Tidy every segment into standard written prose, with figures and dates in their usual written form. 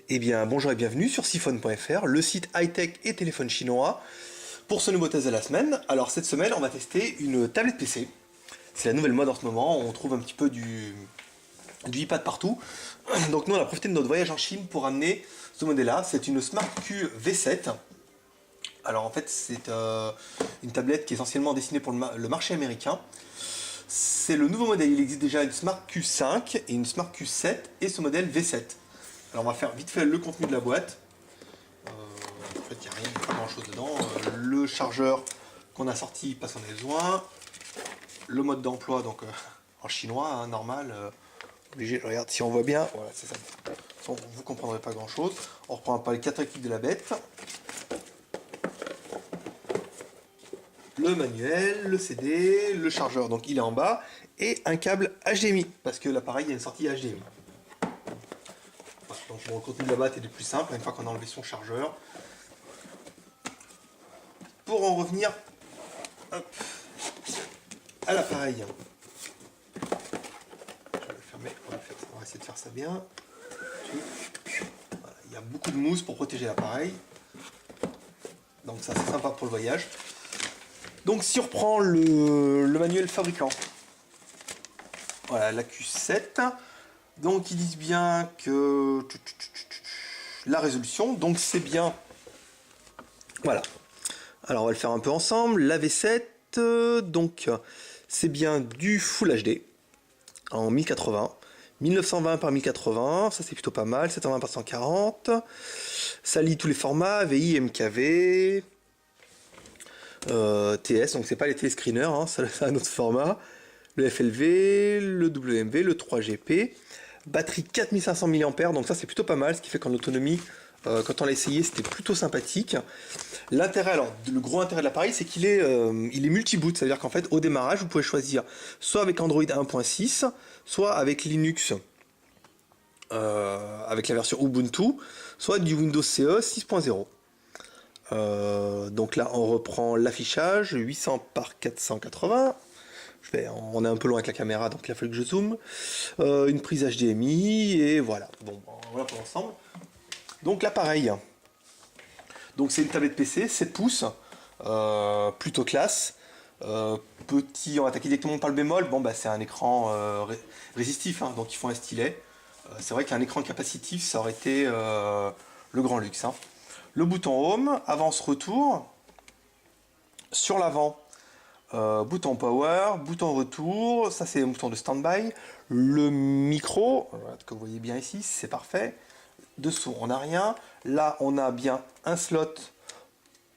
Eh bien, bonjour et bienvenue sur siphon.fr, le site high-tech et téléphone chinois, pour ce nouveau test de la semaine. Alors, cette semaine, on va tester une tablette PC. C'est la nouvelle mode en ce moment, on trouve un petit peu du iPad partout. Donc, nous, on a profité de notre voyage en Chine pour amener ce modèle-là. C'est une SmartQ V7. Alors, en fait, c'est une tablette qui est essentiellement destinée pour le marché américain. C'est le nouveau modèle, il existe déjà une SmartQ 5 et une SmartQ 7 et ce modèle V7. Alors on va faire vite fait le contenu de la boîte. En fait, il n'y a rien, pas grand chose dedans. Le chargeur qu'on a sorti, pas son besoin. Le mode d'emploi, donc en chinois, hein, normal. Obligé, je regarde si on voit bien. Voilà, c'est ça. De toute façon, vous comprendrez pas grand chose. On reprend un peu les 4 équipes de la bête. Le manuel, le CD, le chargeur, donc il est en bas. Et un câble HDMI, parce que l'appareil a une sortie HDMI. Donc bon, le contenu de la boîte est le plus simple, une fois qu'on a enlevé son chargeur. Pour en revenir hop, à l'appareil. Je vais le fermer, on va essayer de faire ça bien. Voilà, il y a beaucoup de mousse pour protéger l'appareil. Donc ça c'est sympa pour le voyage. Donc si on reprend le manuel fabricant. Voilà, la Q7. Donc ils disent bien que la résolution, donc c'est bien. Voilà. Alors on va le faire un peu ensemble. La V7, donc c'est bien du Full HD en 1080. 1920 par 1080, ça c'est plutôt pas mal. 720 par 140. Ça lit tous les formats, VI, MKV, TS, donc c'est pas les téléscreeners, hein, c'est un autre format. Le FLV, le WMV, le 3GP. Batterie 4500 mAh, donc ça c'est plutôt pas mal, ce qui fait qu'en autonomie, quand on l'a essayé, c'était plutôt sympathique. L'intérêt, alors le gros intérêt de l'appareil, c'est qu'il est, il est multi-boot, c'est-à-dire qu'en fait, au démarrage, vous pouvez choisir soit avec Android 1.6, soit avec Linux, avec la version Ubuntu, soit du Windows CE 6.0. Donc là, on reprend l'affichage, 800 par 480. On est un peu loin avec la caméra, donc il a fallu que je zoome. Une prise HDMI, et voilà. Bon, voilà pour l'ensemble. Donc l'appareil. Donc c'est une tablette PC, 7 pouces, plutôt classe. Petit, on va attaquer directement par le bémol. Bon, bah c'est un écran résistif, hein, donc ils font un stylet. C'est vrai qu'un écran capacitif, ça aurait été le grand luxe. Hein. Le bouton Home, avance-retour. Sur l'avant, bouton power, bouton retour, ça c'est un bouton de stand-by. Le micro, que vous voyez bien ici, c'est parfait. Dessous, on n'a rien. Là, on a bien un slot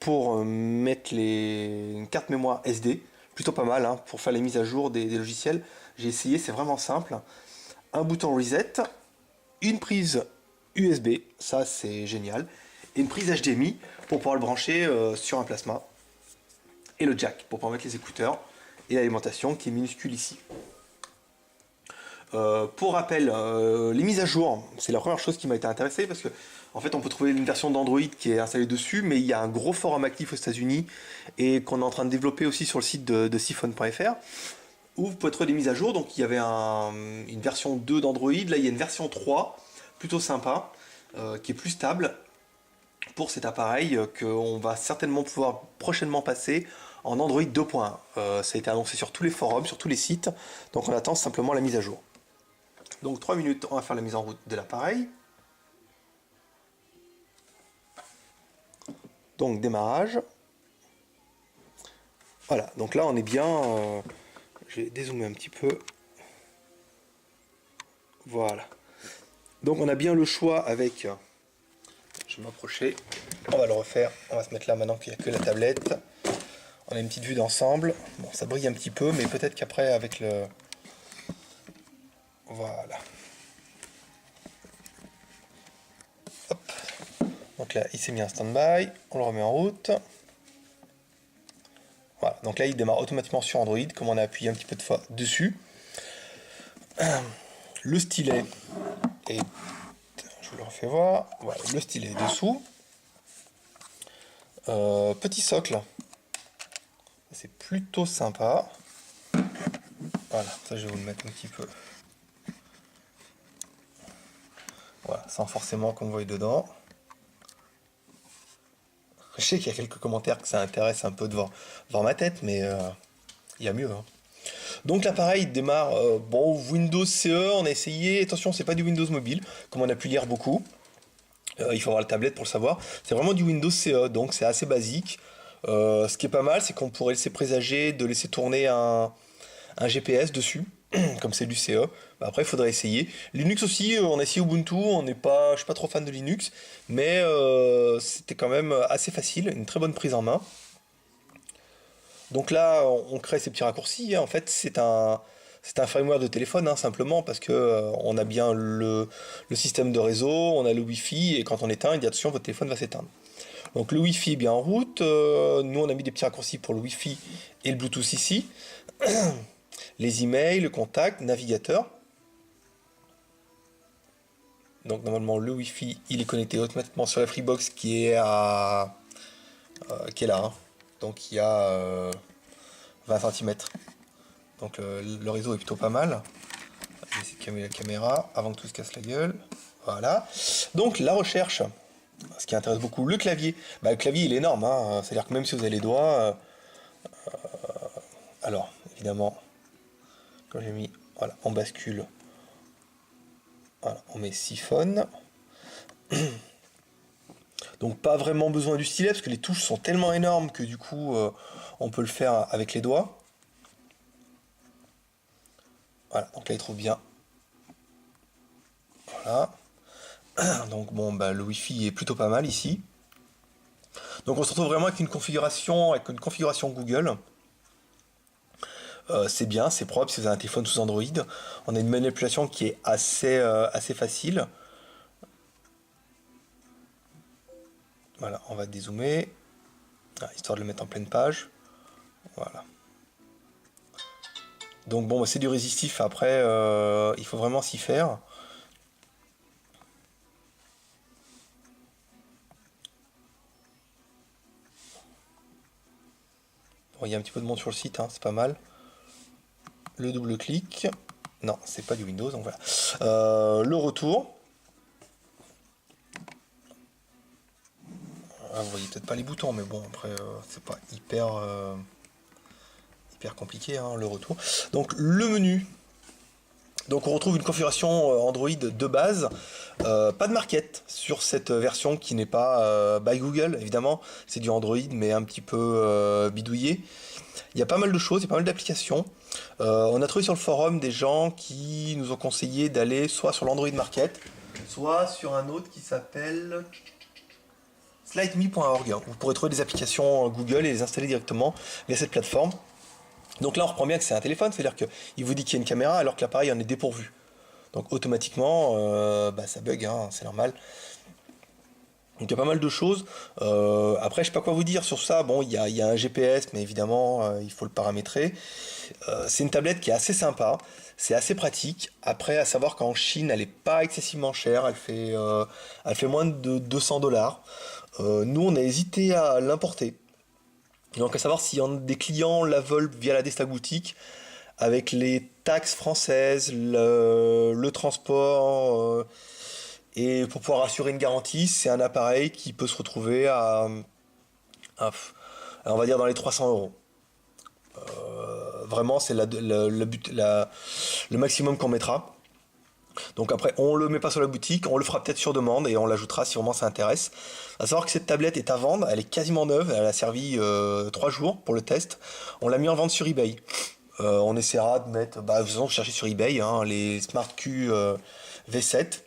pour mettre une carte mémoire SD. Plutôt pas mal, hein, pour faire les mises à jour des logiciels. J'ai essayé, c'est vraiment simple. Un bouton reset, une prise USB, ça c'est génial. Et une prise HDMI pour pouvoir le brancher sur un plasma. Et le jack pour pouvoir mettre les écouteurs et l'alimentation qui est minuscule ici. Pour rappel, les mises à jour, c'est la première chose qui m'a été intéressée parce que en fait on peut trouver une version d'Android qui est installée dessus, mais il y a un gros forum actif aux États-Unis et qu'on est en train de développer aussi sur le site de siphon.fr où vous pouvez trouver des mises à jour. Donc il y avait une version 2 d'Android, là il y a une version 3 plutôt sympa qui est plus stable pour cet appareil qu'on va certainement pouvoir prochainement passer en Android 2.1. Ça a été annoncé sur tous les forums, sur tous les sites, donc on attend simplement la mise à jour. Donc 3 minutes, on va faire la mise en route de l'appareil. Donc démarrage. Voilà, donc là on est bien... je vais dézoomer un petit peu. Voilà. Donc on a bien le choix avec... je vais m'approcher. On va le refaire. On va se mettre là maintenant qu'il n'y a que la tablette. On a une petite vue d'ensemble. Bon, ça brille un petit peu, mais peut-être qu'après avec le... Voilà. Hop. Donc là, il s'est mis en stand-by. On le remet en route. Voilà. Donc là, il démarre automatiquement sur Android, comme on a appuyé un petit peu de fois dessus. Le stylet est... je vous le refais voir. Voilà, le stylet est dessous. Petit socle. C'est plutôt sympa. Voilà, ça je vais vous le mettre un petit peu. Voilà, sans forcément qu'on voie dedans. Je sais qu'il y a quelques commentaires que ça intéresse un peu de voir ma tête, mais il y a mieux, hein. Donc l'appareil démarre, bon, Windows CE, on a essayé, attention, c'est pas du Windows mobile, comme on a pu lire beaucoup. Il faut avoir la tablette pour le savoir. C'est vraiment du Windows CE, donc c'est assez basique. Ce qui est pas mal, c'est qu'on pourrait laisser présager de laisser tourner un GPS dessus, comme c'est du CE. Bah, après, il faudrait essayer. Linux aussi, on a essayé Ubuntu, je suis pas trop fan de Linux, mais c'était quand même assez facile, une très bonne prise en main. Donc là, on crée ces petits raccourcis, hein. En fait, c'est un firmware de téléphone, hein, simplement, parce que on a bien le système de réseau, on a le Wi-Fi, et quand on éteint, il dit attention, votre téléphone va s'éteindre. Donc le Wi-Fi est bien en route. Nous, on a mis des petits raccourcis pour le Wi-Fi et le Bluetooth ici. Les emails, le contact, navigateur. Donc normalement, le Wi-Fi, il est connecté automatiquement sur la Freebox qui est qui est là, hein. Donc il y a 20 cm. Donc le réseau est plutôt pas mal. Je vais essayer de calmer la caméra avant que tout se casse la gueule. Voilà. Donc la recherche. Ce qui intéresse beaucoup, le clavier. Bah, le clavier il est énorme, hein. C'est-à-dire que même si vous avez les doigts. Alors, évidemment, quand j'ai mis. Voilà, on bascule. Voilà, on met siphonne. Donc pas vraiment besoin du stylet parce que les touches sont tellement énormes que du coup on peut le faire avec les doigts. Voilà, donc là il trouve bien. Voilà. Donc bon, bah, le Wi-Fi est plutôt pas mal ici. Donc on se retrouve vraiment avec une configuration Google. C'est bien, c'est propre si vous avez un téléphone sous Android. On a une manipulation qui est assez facile. Voilà, on va dézoomer, histoire de le mettre en pleine page. Voilà. Donc bon, c'est du résistif, après, il faut vraiment s'y faire. Bon, il y a un petit peu de monde sur le site, hein, c'est pas mal. Le double clic. Non, c'est pas du Windows, donc voilà. Le retour. Ah, vous voyez peut-être pas les boutons, mais bon, après, c'est pas hyper compliqué, hein, le retour. Donc le menu. Donc on retrouve une configuration Android de base, pas de marquette sur cette version qui n'est pas by Google, évidemment, c'est du Android mais un petit peu bidouillé. Il y a pas mal de choses, il y a pas mal d'applications. On a trouvé sur le forum des gens qui nous ont conseillé d'aller soit sur l'Android Market, soit sur un autre qui s'appelle slideme.org. Vous pourrez trouver des applications Google et les installer directement via cette plateforme. Donc là, on reprend bien que c'est un téléphone, c'est-à-dire qu'il vous dit qu'il y a une caméra alors que l'appareil en est dépourvu. Donc automatiquement, ça bug, hein, c'est normal. Donc il y a pas mal de choses. Après, je sais pas quoi vous dire sur ça. Bon, il y a un GPS, mais évidemment, il faut le paramétrer. C'est une tablette qui est assez sympa, c'est assez pratique. Après, à savoir qu'en Chine, elle n'est pas excessivement chère, elle fait moins de 200 $. Nous, on a hésité à l'importer. Donc à savoir si des clients la veulent via la Destag boutique, avec les taxes françaises, le transport, et pour pouvoir assurer une garantie, c'est un appareil qui peut se retrouver on va dire dans les 300 €. Vraiment, c'est le maximum qu'on mettra. Donc après, on le met pas sur la boutique, on le fera peut-être sur demande et on l'ajoutera si vraiment ça intéresse. À savoir que cette tablette est à vendre, elle est quasiment neuve, elle a servi 3 jours pour le test. On l'a mis en vente sur eBay. On essaiera de mettre, de toute façon, chercher sur eBay, hein, les SmartQ V7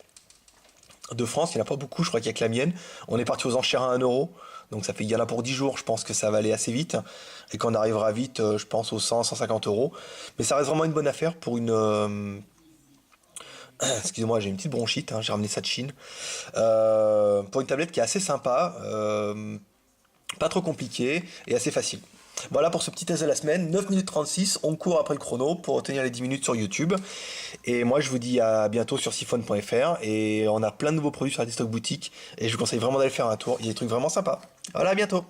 de France, il n'y en a pas beaucoup, je crois qu'il n'y a que la mienne. On est parti aux enchères à 1 €, donc ça fait, il y en a pour 10 jours, je pense que ça va aller assez vite, et qu'on arrivera vite, je pense, aux 100-150 €. Mais ça reste vraiment une bonne affaire pour une... excusez-moi, j'ai une petite bronchite, hein, j'ai ramené ça de Chine. Pour une tablette qui est assez sympa, pas trop compliquée et assez facile. Voilà pour ce petit test de la semaine, 9 minutes 36, on court après le chrono pour obtenir les 10 minutes sur YouTube. Et moi je vous dis à bientôt sur siphon.fr et on a plein de nouveaux produits sur la Destock Boutique et je vous conseille vraiment d'aller faire un tour, il y a des trucs vraiment sympas. Voilà, à bientôt.